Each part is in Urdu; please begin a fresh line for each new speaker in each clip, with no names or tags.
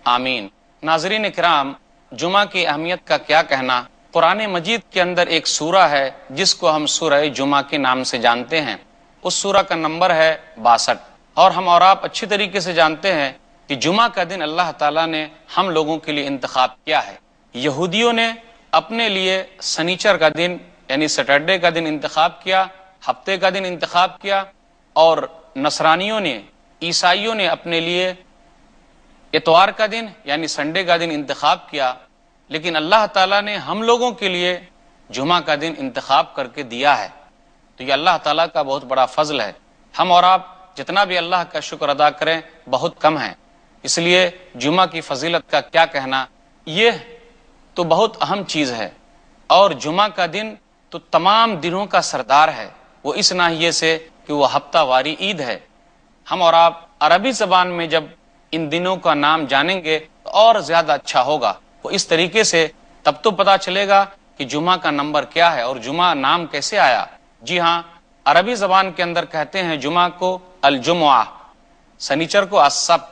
آمین۔ ناظرین کرام، جمعہ کی اہمیت کا کیا کہنا۔ قرآن مجید کے اندر ایک سورہ ہے جس کو ہم سورہ جمعہ کے نام سے جانتے ہیں۔ اس سورہ کا نمبر ہے 62، اور ہم اور آپ اچھی طریقے سے جانتے ہیں کہ جمعہ کا دن اللہ تعالیٰ نے ہم لوگوں کے لیے انتخاب کیا ہے۔ یہودیوں نے اپنے لیے سنیچر کا دن یعنی سیٹرڈے کا دن انتخاب کیا، ہفتے کا دن انتخاب کیا، اور نصرانیوں نے، عیسائیوں نے اپنے لیے اتوار کا دن یعنی سنڈے کا دن انتخاب کیا، لیکن اللہ تعالیٰ نے ہم لوگوں کے لیے جمعہ کا دن انتخاب کر کے دیا ہے۔ تو یہ اللہ تعالیٰ کا بہت بڑا فضل ہے۔ ہم اور آپ جتنا بھی اللہ کا شکر ادا کریں بہت کم ہے، اس لیے جمعہ کی فضیلت کا کیا کہنا، یہ تو بہت اہم چیز ہے۔ اور جمعہ کا دن تو تمام دنوں کا سردار ہے، وہ اس ناحیے سے کہ وہ ہفتہ واری عید ہے۔ ہم اور آپ عربی زبان میں جب ان دنوں کا نام جانیں گے تو اور زیادہ اچھا ہوگا۔ وہ اس طریقے سے تب تو پتا چلے گا کہ جمعہ کا نمبر کیا ہے اور جمعہ نام کیسے آیا۔ جی ہاں، عربی زبان کے اندر کہتے ہیں جمعہ کو الجمعہ، سنیچر کو السبت،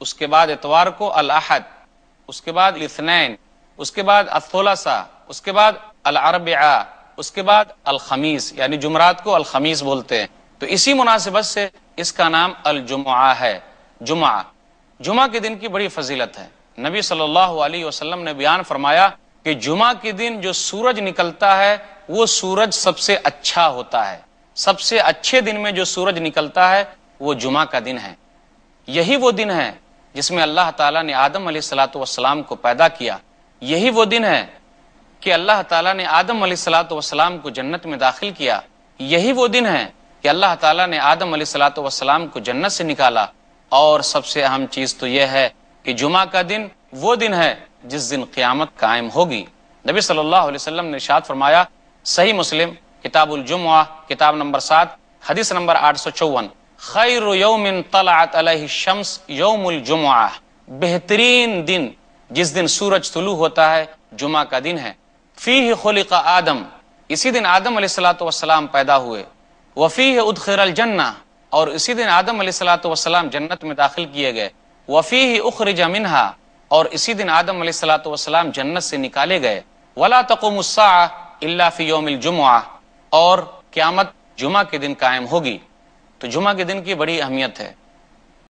اس کے بعد اتوار کو الاحد، اس کے بعد الاثنین، اس کے بعد الثلاثاء، اس کے بعد الاربعاء، اس کے بعد الخمیس، یعنی جمعرات کو الخمیس بولتے ہیں۔ تو اسی مناسبت سے اس کا نام الجمعہ ہے۔ جمعہ کے دن کی بڑی فضیلت ہے۔ نبی صلی اللہ علیہ وسلم نے بیان فرمایا کہ جمعہ کے دن جو سورج نکلتا ہے وہ سورج سب سے اچھا ہوتا ہے۔ سب سے اچھے دن میں جو سورج نکلتا ہے وہ جمعہ کا دن ہے۔ یہی وہ دن ہے جس میں اللہ تعالیٰ نے آدم علیہ السلام کو پیدا کیا۔ یہی وہ دن ہے کہ اللہ تعالیٰ نے آدم علیہ السلام کو جنت میں داخل کیا۔ یہی وہ دن ہے کہ اللہ تعالیٰ نے آدم علیہ السلام کو جنت سے نکالا۔ اور سب سے اہم چیز تو یہ ہے کہ جمعہ کا دن وہ دن ہے جس دن قیامت قائم ہوگی۔ نبی صلی اللہ علیہ وسلم نے ارشاد فرمایا، صحیح مسلم کتاب الجمعہ کتاب نمبر 7 حدیث نمبر 854، خیر یوم طلعت علیہ الشمس یوم الجمعہ، بہترین دن جس دن سورج طلوع ہوتا ہے جمعہ کا دن ہے۔ فیہ خلق آدم، اسی دن آدم علیہ السلام پیدا ہوئے۔ وفیہ ادخل الجنہ، اور اسی دن آدم علیہ السلام جنت میں داخل کیے گئے۔ وفیہ اخرج منہا، اور اسی دن آدم علیہ السلام جنت سے نکالے گئے۔ ولا تقوم الساعہ الا فی یوم الجمعہ، اور قیامت جمعہ کے دن قائم ہوگی۔ تو جمعہ کے دن کی بڑی اہمیت ہے۔